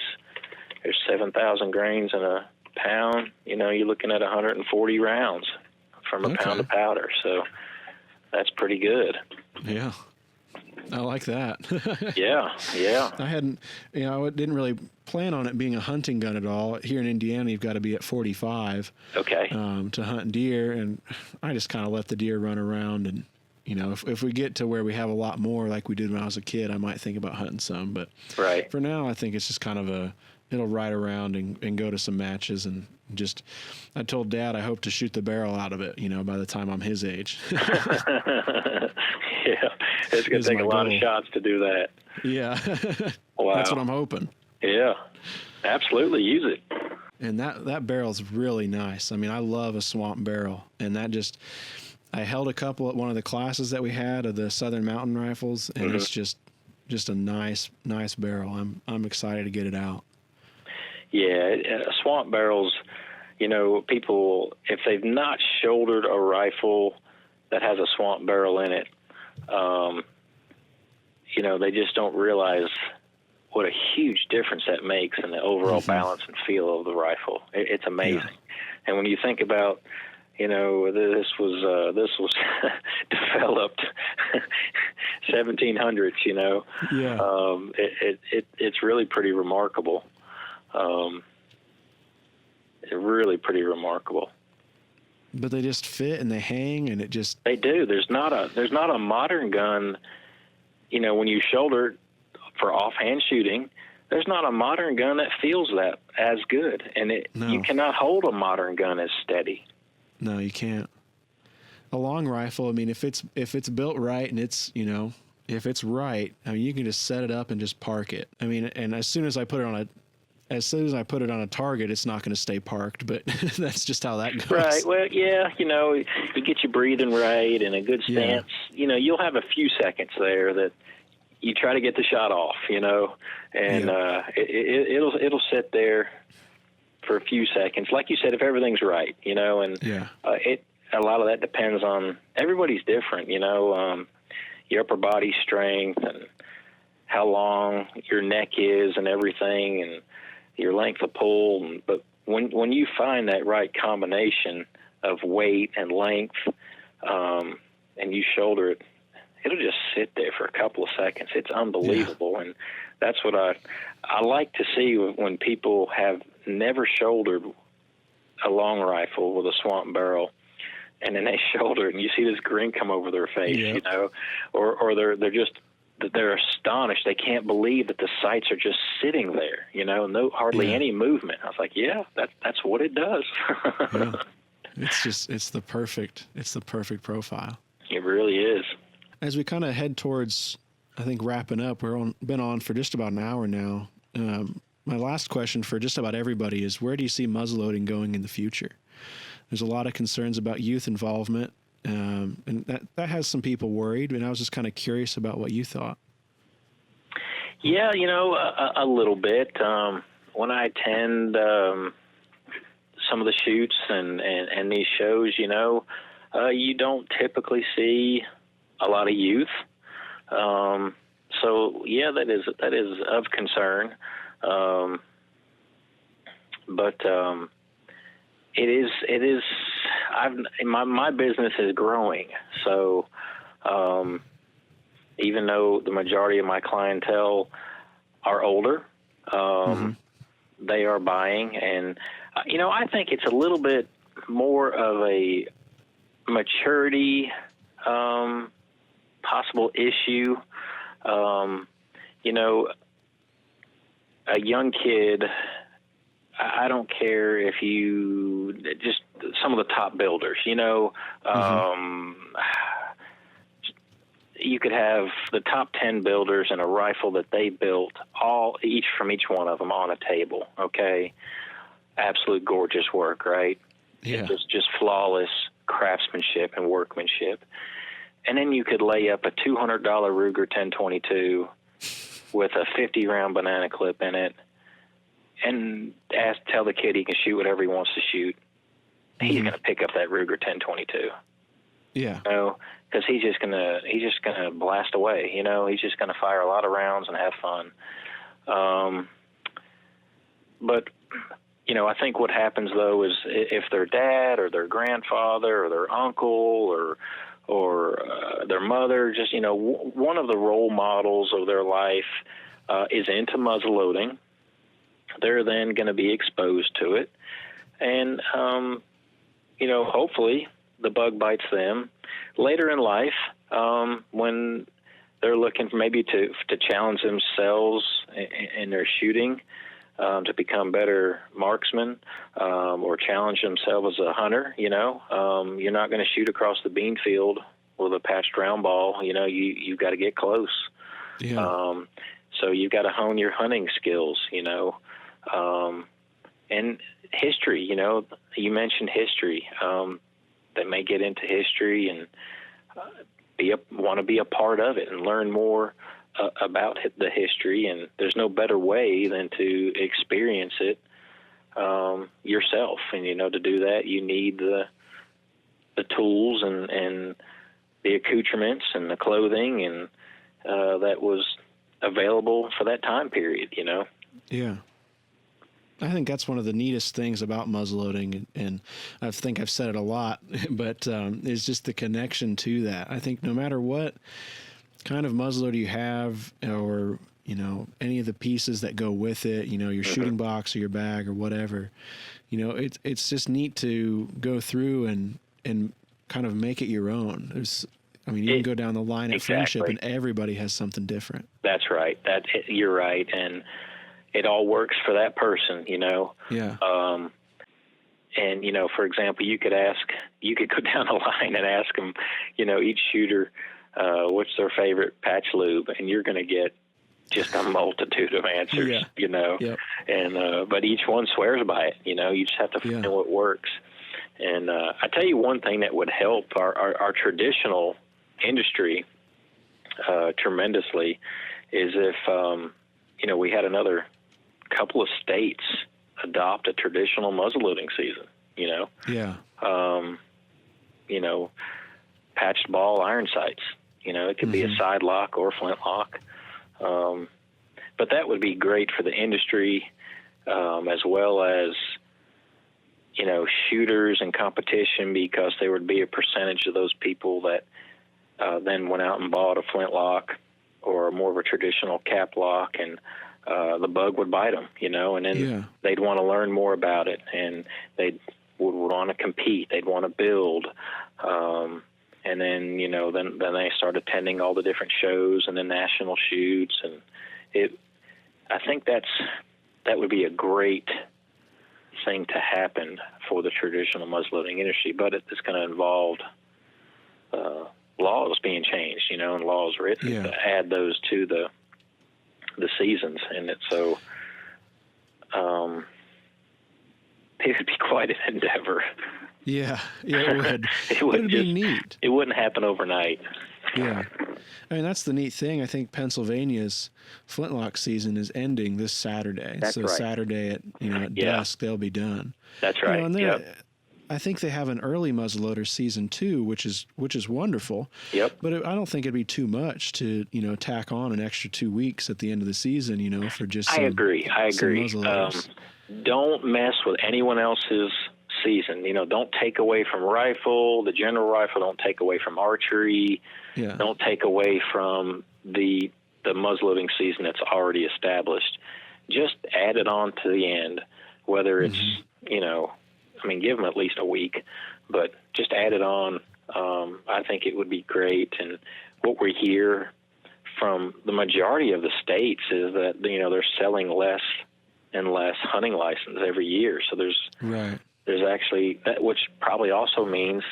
there's 7,000 grains in a pound, you're looking at 140 rounds from a pound of powder. So that's pretty good. Yeah. I like that. Yeah. I hadn't, I didn't really plan on it being a hunting gun at all. Here in Indiana, you've got to be at 45 to hunt deer, and I just kind of let the deer run around. And, if we get to where we have a lot more like we did when I was a kid, I might think about hunting some. But for now, I think it's just kind of it'll ride around and go to some matches, and just, I told Dad I hope to shoot the barrel out of it, by the time I'm his age. Yeah, it's going to take a lot of shots to do that. Yeah. Wow. That's what I'm hoping. Yeah, absolutely. Use it. And that barrel's really nice. I love a swamp barrel. And I held a couple at one of the classes that we had of the Southern Mountain Rifles, and it's just a nice barrel. I'm excited to get it out. Yeah, swamp barrels, people, if they've not shouldered a rifle that has a swamp barrel in it, they just don't realize what a huge difference that makes in the overall balance and feel of the rifle. It's amazing. Yeah. And when you think about, this was developed 1700s, it's really pretty remarkable. Really pretty remarkable. But they just fit and they hang, and they do. There's not a modern gun, when you shoulder for offhand shooting, there's not a modern gun that feels that as good, and you cannot hold a modern gun as steady. No, you can't. A long rifle, I mean, if it's built right and it's, if it's right, I mean, you can just set it up and just park it. I mean, and as soon as I put it on a target, it's not going to stay parked, but that's just how that goes. Right. Well, yeah, you get your breathing right and a good stance. Yeah. You'll have a few seconds there that you try to get the shot off, and it'll sit there for a few seconds. Like you said, if everything's right, and a lot of that depends on, everybody's different, your upper body strength and how long your neck is and everything, and your length of pull. But when you find that right combination of weight and length, and you shoulder it, it'll just sit there for a couple of seconds. It's unbelievable. Yeah. And that's what I like to see when people have never shouldered a long rifle with a swamp barrel, and then they shoulder it and you see this grin come over their face, or they're astonished. They can't believe that the sights are just sitting there, hardly any movement. I was like, that's what it does. Yeah. It's the perfect profile. It really is. As we kind of head towards, I think, wrapping up, been on for just about an hour now. My last question for just about everybody is, where do you see muzzleloading going in the future? There's a lot of concerns about youth involvement, and that has some people worried, and I was just kind of curious about what you thought. Yeah, a little bit. When I attend some of the shoots and these shows, you don't typically see a lot of youth. So yeah, that is of concern. But it is. My business is growing. So even though the majority of my clientele are older, they are buying, and I think it's a little bit more of a maturity possible issue. A young kid, I don't care if you, just some of the top builders, you could have the top 10 builders and a rifle that they built, each from each one of them on a table. Okay. Absolute gorgeous work, right? Yeah. Just flawless craftsmanship and workmanship. And then you could lay up a $200 Ruger 1022 with a 50-round banana clip in it, and tell the kid he can shoot whatever he wants to shoot. He's going to pick up that Ruger 1022. Yeah. Because he's just gonna blast away. He's just gonna fire a lot of rounds and have fun. But I think what happens though is if their dad or their grandfather or their uncle or their mother, just one of the role models of their life is into muzzleloading, they're then going to be exposed to it, and hopefully the bug bites them later in life, when they're looking for maybe to challenge themselves in their shooting, to become better marksmen, or challenge themselves as a hunter. You're not going to shoot across the bean field with a patched round ball. You've got to get close. Yeah. So you've got to hone your hunting skills, and history, you mentioned history. They may get into history and want to be a part of it and learn more about the history. And there's no better way than to experience it yourself. And, to do that, you need the tools and the accoutrements and the clothing, and that was available for that time period, Yeah. I think that's one of the neatest things about muzzleloading, and I think I've said it a lot, but is just the connection to that. I think no matter what kind of muzzleloader you have, or any of the pieces that go with it, your shooting box or your bag or whatever, it's just neat to go through and kind of make it your own. You can go down the line at friendship, and everybody has something different. That's right. You're right, and it all works for that person, Yeah. And, for example, you could go down the line and ask them, each shooter, what's their favorite patch lube, and you're going to get just a multitude of answers, Yep. And, but each one swears by it, you just have to find what works. And, I tell you one thing that would help our traditional industry, tremendously is if, we had another couple of states adopt a traditional muzzleloading season, Yeah. Patched ball iron sights, it could be a side lock or flintlock. But that would be great for the industry, as well as, shooters and competition, because there would be a percentage of those people that then went out and bought a flintlock or more of a traditional cap lock, and the bug would bite them, and then they'd want to learn more about it, and they would want to compete. They'd want to build. And then, then they start attending all the different shows and the national shoots. And I think that would be a great thing to happen for the traditional muzzleloading industry, but it's going to involve laws being changed, and laws written to add those to the seasons. And it's so it would be quite an endeavor. Yeah, it would. It would be neat. It wouldn't happen overnight. Yeah. That's the neat thing. I think Pennsylvania's flintlock season is ending this Saturday. That's right. Saturday at dusk, they'll be done. That's right. And I think they have an early muzzleloader season too, which is wonderful. Yep. But I don't think it'd be too much to tack on an extra 2 weeks at the end of the season, for just. I agree. Don't mess with anyone else's season. Don't take away from rifle, the general rifle. Don't take away from archery. Yeah. Don't take away from the muzzleloading season that's already established. Just add it on to the end, whether it's give them at least a week, but just add it on. I think it would be great. And what we hear from the majority of the states is that they're selling less and less hunting license every year. So there's actually that, which probably also means,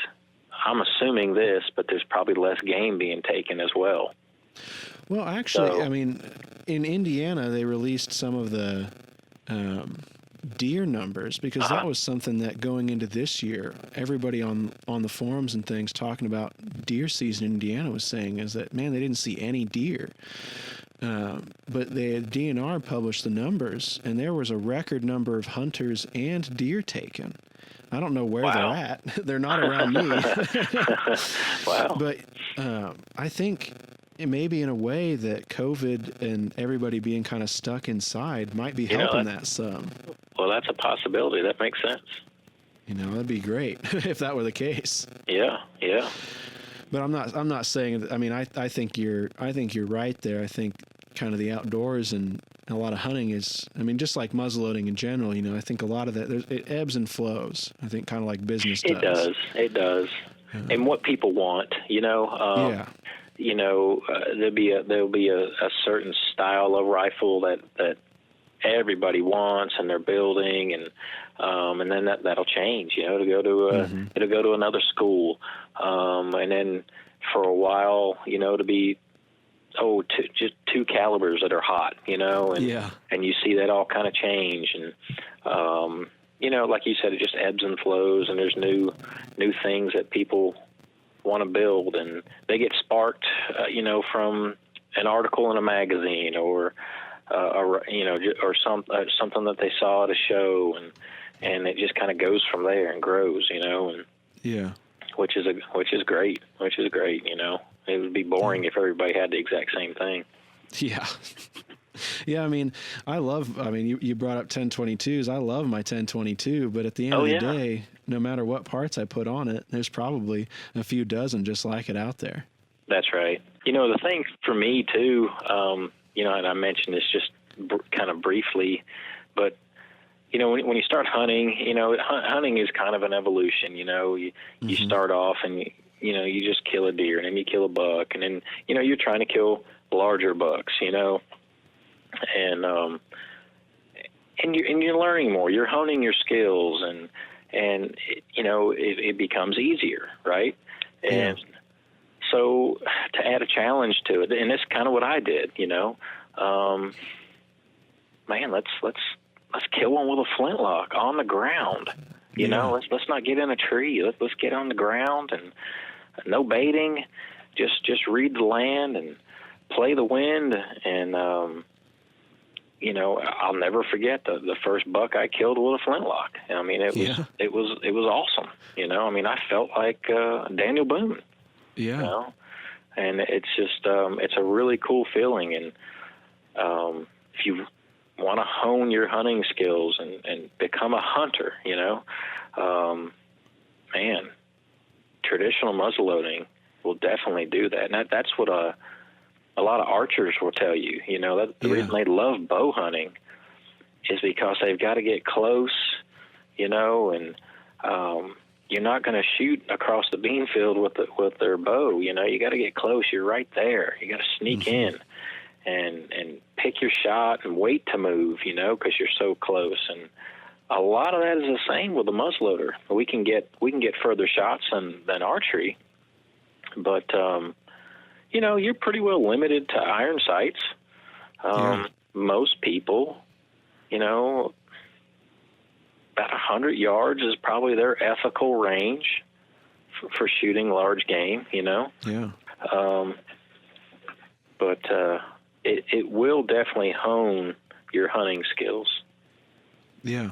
I'm assuming this, but there's probably less game being taken as well. Well, actually, in Indiana, they released some of the deer numbers, because that was something that going into this year, everybody on the forums and things talking about deer season in Indiana was saying is that, man, they didn't see any deer. But the DNR published the numbers, and there was a record number of hunters and deer taken. I don't know where they're at. They're not around me. Wow. But I think maybe in a way that COVID and everybody being kind of stuck inside might be helping that some. Well, that's a possibility. That makes sense. That'd be great if that were the case. Yeah. But I'm not saying that. I think you're right there. I think kind of the outdoors and a lot of hunting is, just like muzzleloading in general, I think a lot of that, it ebbs and flows. I think kind of like business does. It does. And what people want, there'll be a certain style of rifle that everybody wants, and they're building, and then that'll change, to go to it'll go to another school, and then for a while, to be just two calibers that are hot, and you see that all kind of change, and like you said, it just ebbs and flows, and there's new things that people want to build, and they get sparked, from an article in a magazine or something that they saw at a show, and it just kind of goes from there and grows, and yeah, which is great. It would be boring if everybody had the exact same thing. Yeah. Yeah, I mean, you brought up 1022s. I love my 1022, but at the end of the day, no matter what parts I put on it, there's probably a few dozen just like it out there. That's right. The thing for me too, and I mentioned this just kind of briefly, but when you start hunting, hunting is kind of an evolution. You start off and you just kill a deer, and then you kill a buck, and then you're trying to kill larger bucks, and you're learning more. You're honing your skills, and it becomes easier, right? And so to add a challenge to it, and that's kind of what I did, man, let's kill one with a flintlock on the ground. Let's not get in a tree. Let's get on the ground, and no baiting. Just read the land and play the wind. And I'll never forget the first buck I killed with a flintlock. I mean, it was awesome. I felt like Daniel Boone. Yeah. And it's just it's a really cool feeling. And if you want to hone your hunting skills and become a hunter, man, traditional muzzleloading will definitely do that. And that's what a lot of archers will tell you. The reason they love bow hunting is because they've got to get close, and you're not going to shoot across the bean field with their bow. You got to get close. You're right there. You got to sneak in and pick your shot and wait to move, because you're so close. And a lot of that is the same with the muzzleloader. We can get further shots than archery, but you're pretty well limited to iron sights. Most people, about 100 yards is probably their ethical range for shooting large game. But it will definitely hone your hunting skills. Yeah.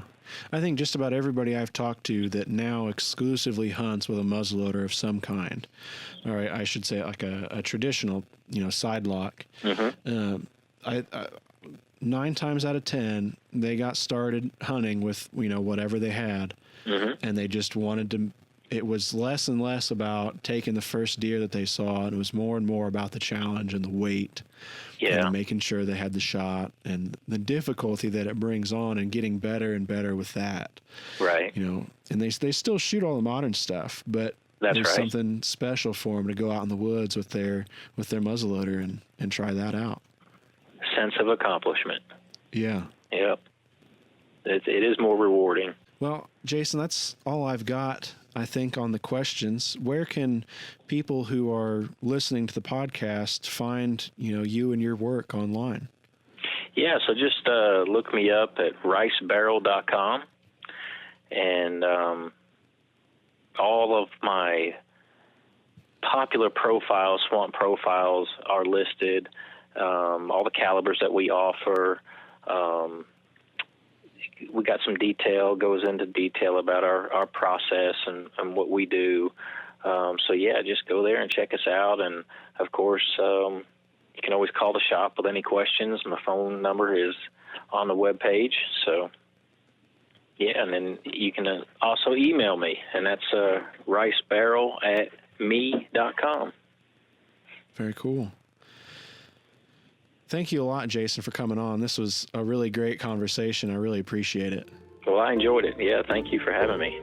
I think just about everybody I've talked to that now exclusively hunts with a muzzleloader of some kind, or I should say like a traditional, side lock. I 9 times out of 10, they got started hunting with, whatever they had, and they just wanted to. It was less and less about taking the first deer that they saw, and it was more and more about the challenge and the weight, and making sure they had the shot, and the difficulty that it brings on, and getting better and better with that. Right. And they still shoot all the modern stuff, but there's something special for them to go out in the woods with their muzzleloader and try that out. Sense of accomplishment. Yeah. Yep. It is more rewarding. Well, Jason, that's all I've got, I think, on the questions. Where can people who are listening to the podcast find, you and your work online? Yeah, so just look me up at ricebarrel.com, and all of my popular profiles, swamp profiles, are listed. All the calibers that we offer. We got some detail, goes into detail about our process and what we do. So just go there and check us out. And of course, you can always call the shop with any questions. My phone number is on the webpage. So and then you can also email me, and that's ricebarrel@me.com. Very cool. Thank you a lot, Jason, for coming on. This was a really great conversation. I really appreciate it. Well, I enjoyed it. Yeah, thank you for having me.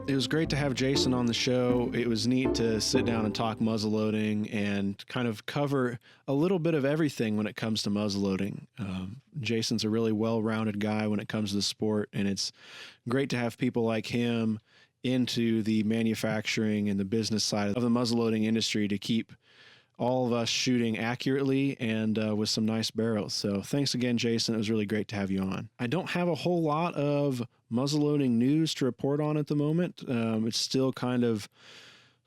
It was great to have Jason on the show. It was neat to sit down and talk muzzleloading and kind of cover a little bit of everything when it comes to muzzleloading. Jason's a really well-rounded guy when it comes to the sport, and it's great to have people like him into the manufacturing and the business side of the muzzleloading industry to keep all of us shooting accurately and with some nice barrels. So thanks again, Jason. It was really great to have you on. I don't have a whole lot of muzzleloading news to report on at the moment. It's still kind of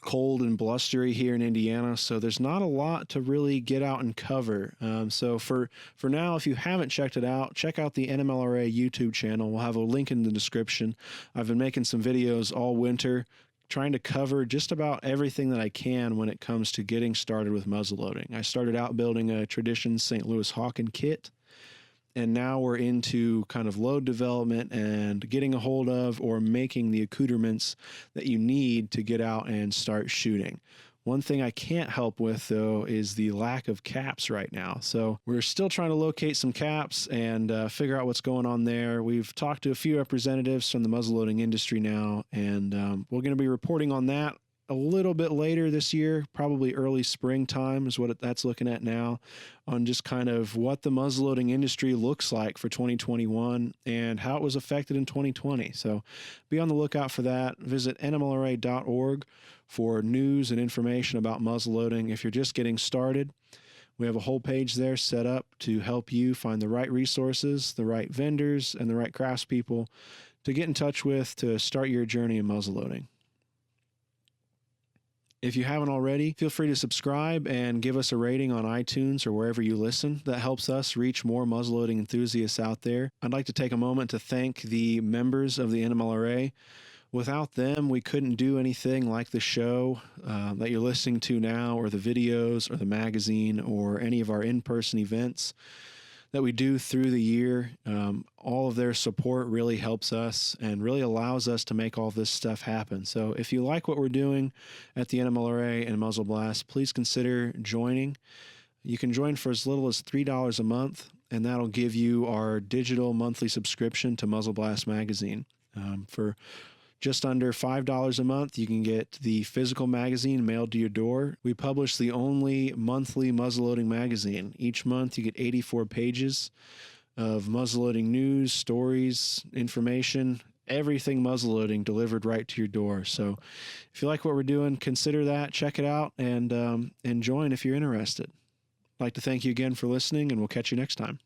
cold and blustery here in Indiana, so there's not a lot to really get out and cover. So for now, if you haven't checked it out, check out the NMLRA YouTube channel. We'll have a link in the description. I've been making some videos all winter, trying to cover just about everything that I can when it comes to getting started with muzzleloading. I started out building a Tradition St. Louis Hawken kit, and now we're into kind of load development and getting a hold of or making the accoutrements that you need to get out and start shooting. One thing I can't help with, though, is the lack of caps right now. So we're still trying to locate some caps and figure out what's going on there. We've talked to a few representatives from the muzzleloading industry now, and we're going to be reporting on that a little bit later this year, probably early springtime is what that's looking at now, on just kind of what the muzzleloading industry looks like for 2021 and how it was affected in 2020. So be on the lookout for that. Visit nmlra.org for news and information about muzzleloading. If you're just getting started, we have a whole page there set up to help you find the right resources, the right vendors, and the right craftspeople to get in touch with to start your journey in muzzleloading. If you haven't already, feel free to subscribe and give us a rating on iTunes or wherever you listen. That helps us reach more muzzleloading enthusiasts out there. I'd like to take a moment to thank the members of the NMLRA. Without them, we couldn't do anything like the show that you're listening to now, or the videos, or the magazine, or any of our in-person events that we do through the year. All of their support really helps us and really allows us to make all this stuff happen. So if you like what we're doing at the NMLRA and Muzzle Blast, please consider joining. You can join for as little as $3 a month, and that'll give you our digital monthly subscription to Muzzle Blast magazine. For just under $5 a month, you can get the physical magazine mailed to your door. We publish the only monthly muzzleloading magazine. Each month, you get 84 pages of muzzleloading news, stories, information, everything muzzleloading delivered right to your door. So if you like what we're doing, consider that, check it out, and join if you're interested. I'd like to thank you again for listening, and we'll catch you next time.